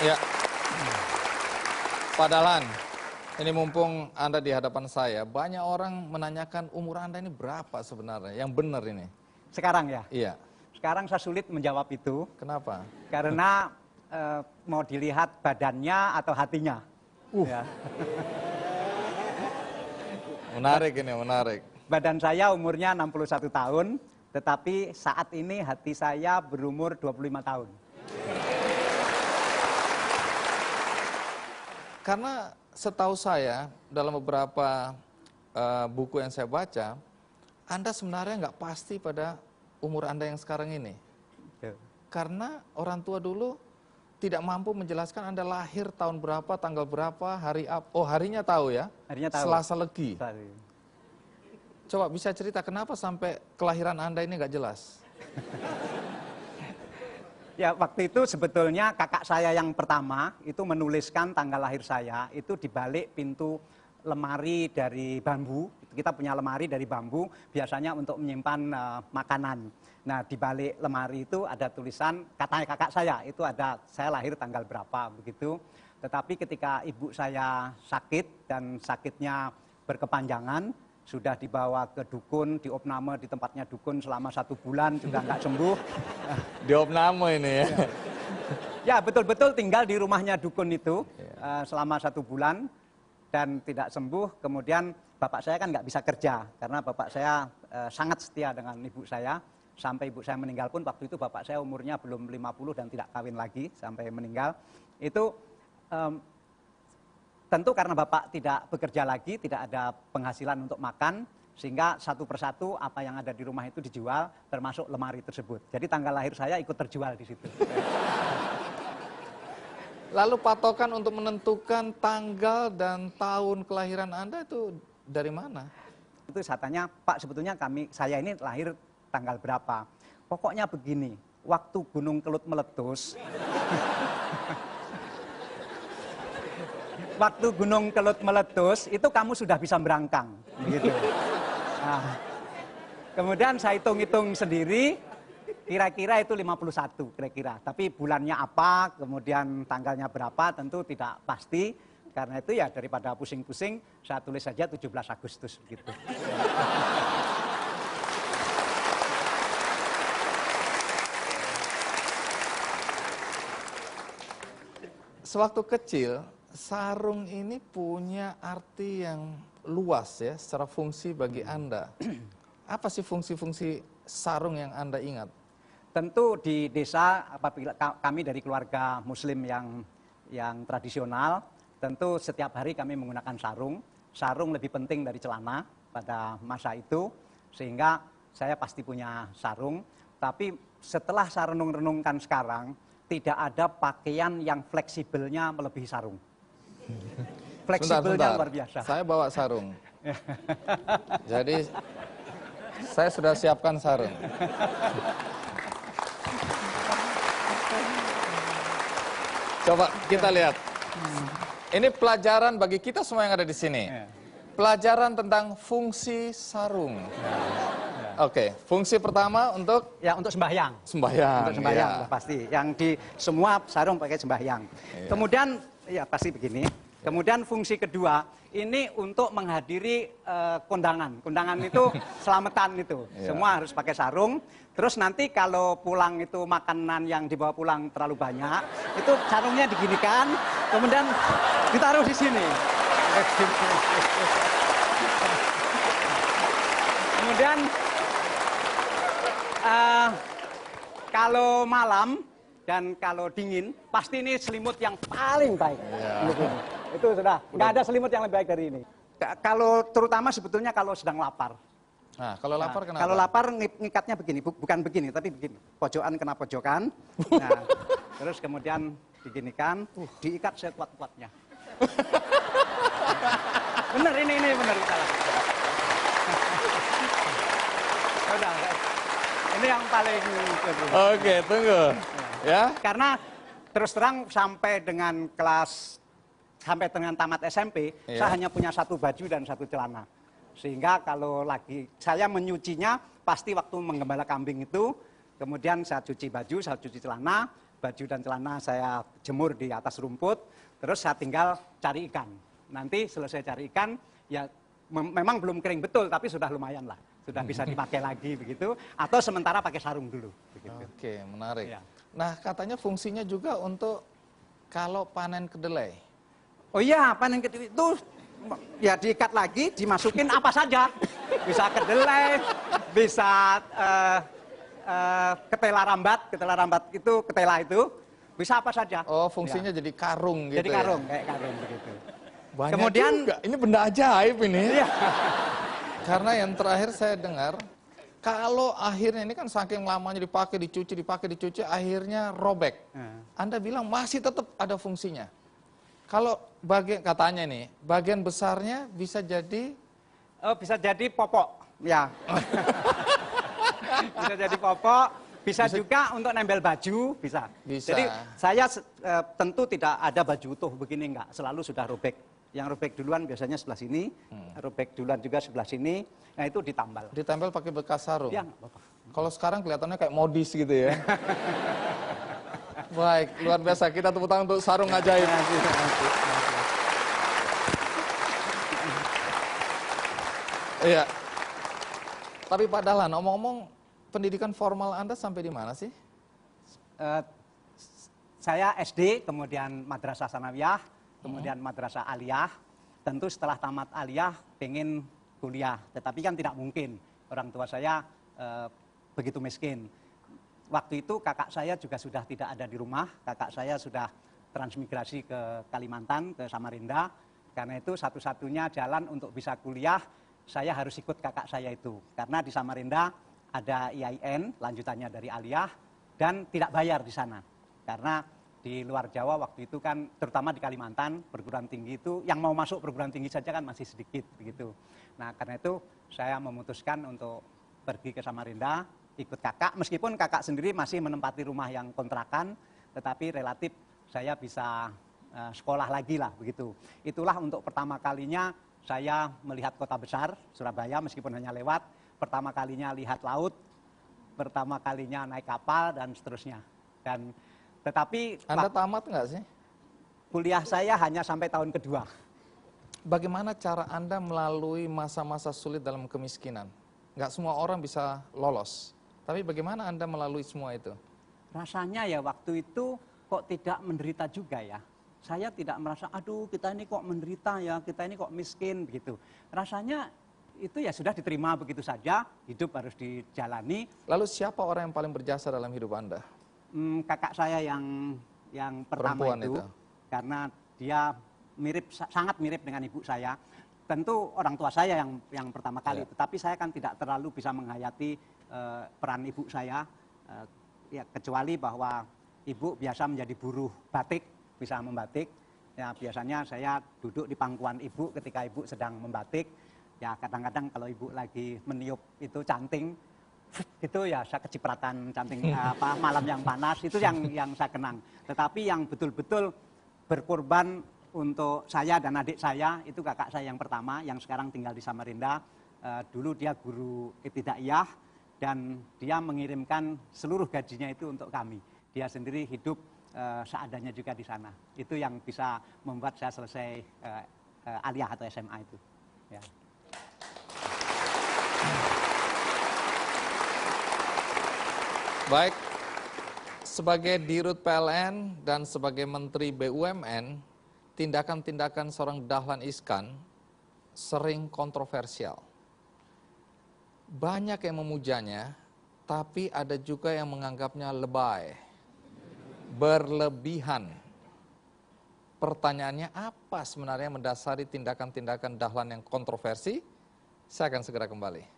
Ya, Pak Dahlan, ini mumpung Anda di hadapan saya, banyak orang menanyakan umur Anda ini berapa sebenarnya, yang benar ini. Sekarang ya? Iya. Sekarang saya sulit menjawab itu. Kenapa? Karena mau dilihat badannya atau hatinya. Ya. Menarik ini, menarik. Badan saya umurnya 61 tahun, tetapi saat ini hati saya berumur 25 tahun. Karena setahu saya, dalam beberapa buku yang saya baca, Anda sebenarnya nggak pasti pada umur Anda yang sekarang ini. Karena orang tua dulu tidak mampu menjelaskan Anda lahir tahun berapa, tanggal berapa, hari apa. Oh, harinya tahu ya? Harinya tahu. Selasa Legi. Coba bisa cerita kenapa sampai kelahiran Anda ini nggak jelas? Ya, waktu itu sebetulnya kakak saya yang pertama itu menuliskan tanggal lahir saya itu di balik pintu lemari dari bambu. Kita punya lemari dari bambu biasanya untuk menyimpan makanan. Nah, di balik lemari itu ada tulisan katanya kakak saya, itu ada saya lahir tanggal berapa begitu. Tetapi ketika ibu saya sakit dan sakitnya berkepanjangan, sudah dibawa ke dukun, diopname di tempatnya dukun selama 1 bulan juga nggak sembuh. Diopname ini ya? Ya, betul-betul tinggal di rumahnya dukun itu selama 1 bulan dan tidak sembuh. Kemudian bapak saya kan nggak bisa kerja karena bapak saya sangat setia dengan ibu saya. Sampai ibu saya meninggal pun waktu itu bapak saya umurnya belum 50 dan tidak kawin lagi sampai meninggal. Itu tentu karena bapak tidak bekerja lagi, tidak ada penghasilan untuk makan, sehingga satu persatu apa yang ada di rumah itu dijual, termasuk lemari tersebut. Jadi tanggal lahir saya ikut terjual di situ. Lalu patokan untuk menentukan tanggal dan tahun kelahiran Anda itu dari mana? Itu saya tanya, Pak sebetulnya saya ini lahir tanggal berapa? Pokoknya begini, waktu Gunung Kelut meletus, waktu Gunung Kelut meletus, itu kamu sudah bisa berangkang. Gitu. Nah, kemudian saya hitung-hitung sendiri, kira-kira itu 51 kira-kira. Tapi bulannya apa, kemudian tanggalnya berapa, tentu tidak pasti. Karena itu ya daripada pusing-pusing, saya tulis saja 17 Agustus. Gitu. Sewaktu kecil, sarung ini punya arti yang luas ya, secara fungsi bagi Anda. Apa sih fungsi-fungsi sarung yang Anda ingat? Tentu di desa, apabila kami dari keluarga muslim yang tradisional, tentu setiap hari kami menggunakan sarung. Sarung lebih penting dari celana pada masa itu, sehingga saya pasti punya sarung. Tapi setelah saya renung-renungkan sekarang, tidak ada pakaian yang fleksibelnya melebihi sarung. Fleksibelnya luar biasa. Saya bawa sarung. Jadi saya sudah siapkan sarung. Coba kita lihat. Ini pelajaran bagi kita semua yang ada di sini. Pelajaran tentang fungsi sarung. Oke, fungsi pertama untuk sembahyang. Sembahyang. Untuk sembahyang ya. pasti. Yang di semua sarung pakai sembahyang. Ya. Kemudian ya pasti begini. Kemudian fungsi kedua ini untuk menghadiri kondangan. Kondangan itu selamatan itu. Ya. Semua harus pakai sarung. Terus nanti kalau pulang itu makanan yang dibawa pulang terlalu banyak, itu sarungnya diginikan, kemudian ditaruh di sini. Kemudian kalau malam dan kalau dingin, pasti ini selimut yang paling baik. Ya. Itu sudah, nggak ada selimut yang lebih baik dari ini. Kalau terutama sebetulnya kalau sedang lapar. Nah, kalau lapar kenapa? Kalau lapar ngikatnya begini, bukan begini, tapi begini. Pojokan kena pojokan. Nah, terus kemudian diginikan, diikat sekuat-kuatnya. Bener ini bener salah. Udah, ini yang paling. Oke, tunggu. Ya. Karena terus terang sampai dengan tamat SMP, saya hanya punya 1 baju dan 1 celana. Sehingga kalau lagi saya menyucinya pasti waktu menggembala kambing itu, kemudian saya cuci baju, saya cuci celana, baju dan celana saya jemur di atas rumput, terus saya tinggal cari ikan. Nanti selesai cari ikan, ya memang belum kering betul, tapi sudah lumayan lah. Sudah bisa dipakai lagi begitu, atau sementara pakai sarung dulu. Begitu. Oke, menarik. Ya. Nah, katanya fungsinya juga untuk kalau panen kedelai. Oh iya, panen kedelai itu ya diikat lagi, dimasukin apa saja. Bisa kedelai, bisa ketela rambat itu, ketela itu, bisa apa saja. Oh, fungsinya jadi karung gitu. Jadi karung, kayak karung begitu. Banyak Kemudian juga. Ini benda ajaib ini. Iya. Karena yang terakhir saya dengar, kalau akhirnya ini kan saking lamanya dipakai, dicuci, akhirnya robek. Anda bilang masih tetap ada fungsinya. Kalau katanya nih, bagian besarnya bisa jadi... Oh, bisa jadi popok. Ya. Bisa jadi popok, bisa juga untuk nempel baju, bisa. Jadi saya tentu tidak ada baju utuh begini, enggak. Selalu sudah robek. Yang robek duluan biasanya sebelah sini, robek duluan juga sebelah sini, nah itu ditambal. Ditempel pakai bekas sarung? Ya, nggak apa-apa. Kalau sekarang kelihatannya kayak modis gitu ya. Baik, luar biasa. Kita tepuk tangan untuk sarung ajaib. Iya. Tapi Pak Dahlan, ngomong-ngomong, pendidikan formal Anda sampai di mana sih? Saya SD, kemudian madrasah sanawiyah, kemudian madrasah aliyah. Tentu setelah tamat aliyah, pengen kuliah. Tetapi kan tidak mungkin. Orang tua saya begitu miskin. Waktu itu kakak saya juga sudah tidak ada di rumah. Kakak saya sudah transmigrasi ke Kalimantan, ke Samarinda. Karena itu satu-satunya jalan untuk bisa kuliah, saya harus ikut kakak saya itu. Karena di Samarinda ada IAIN, lanjutannya dari aliyah, dan tidak bayar di sana. Karena di luar Jawa waktu itu kan, terutama di Kalimantan, perguruan tinggi itu, yang mau masuk perguruan tinggi saja kan masih sedikit begitu. Nah karena itu saya memutuskan untuk pergi ke Samarinda, ikut kakak, meskipun kakak sendiri masih menempati rumah yang kontrakan, tetapi relatif saya bisa sekolah lagi lah begitu. Itulah untuk pertama kalinya saya melihat kota besar, Surabaya, meskipun hanya lewat, pertama kalinya lihat laut, pertama kalinya naik kapal, dan seterusnya. Tetapi Anda tamat nggak sih? Kuliah saya hanya sampai tahun kedua. Bagaimana cara Anda melalui masa-masa sulit dalam kemiskinan? Nggak semua orang bisa lolos. Tapi bagaimana Anda melalui semua itu? Rasanya ya waktu itu kok tidak menderita juga ya. Saya tidak merasa, aduh kita ini kok menderita ya, kita ini kok miskin begitu. Rasanya itu ya sudah diterima begitu saja, hidup harus dijalani. Lalu siapa orang yang paling berjasa dalam hidup Anda? Kakak saya yang pertama itu, karena dia sangat mirip dengan ibu saya. Tentu orang tua saya yang pertama kali, tetapi saya kan tidak terlalu bisa menghayati peran ibu saya, ya kecuali bahwa ibu biasa menjadi buruh batik, bisa membatik. Ya biasanya saya duduk di pangkuan ibu ketika ibu sedang membatik. Ya kadang-kadang kalau ibu lagi meniup itu canting, gitu ya saya kecipratan canting malam yang panas, itu yang saya kenang. Tetapi yang betul-betul berkorban untuk saya dan adik saya itu kakak saya yang pertama yang sekarang tinggal di Samarinda. Dulu dia guru ibtidaiyah dan dia mengirimkan seluruh gajinya itu untuk kami. Dia sendiri hidup seadanya juga di sana. Itu yang bisa membuat saya selesai aliyah atau SMA itu. Ya. Baik, sebagai Dirut PLN dan sebagai Menteri BUMN, tindakan-tindakan seorang Dahlan Iskan sering kontroversial. Banyak yang memujanya, tapi ada juga yang menganggapnya lebay, berlebihan. Pertanyaannya apa sebenarnya mendasari tindakan-tindakan Dahlan yang kontroversi? Saya akan segera kembali.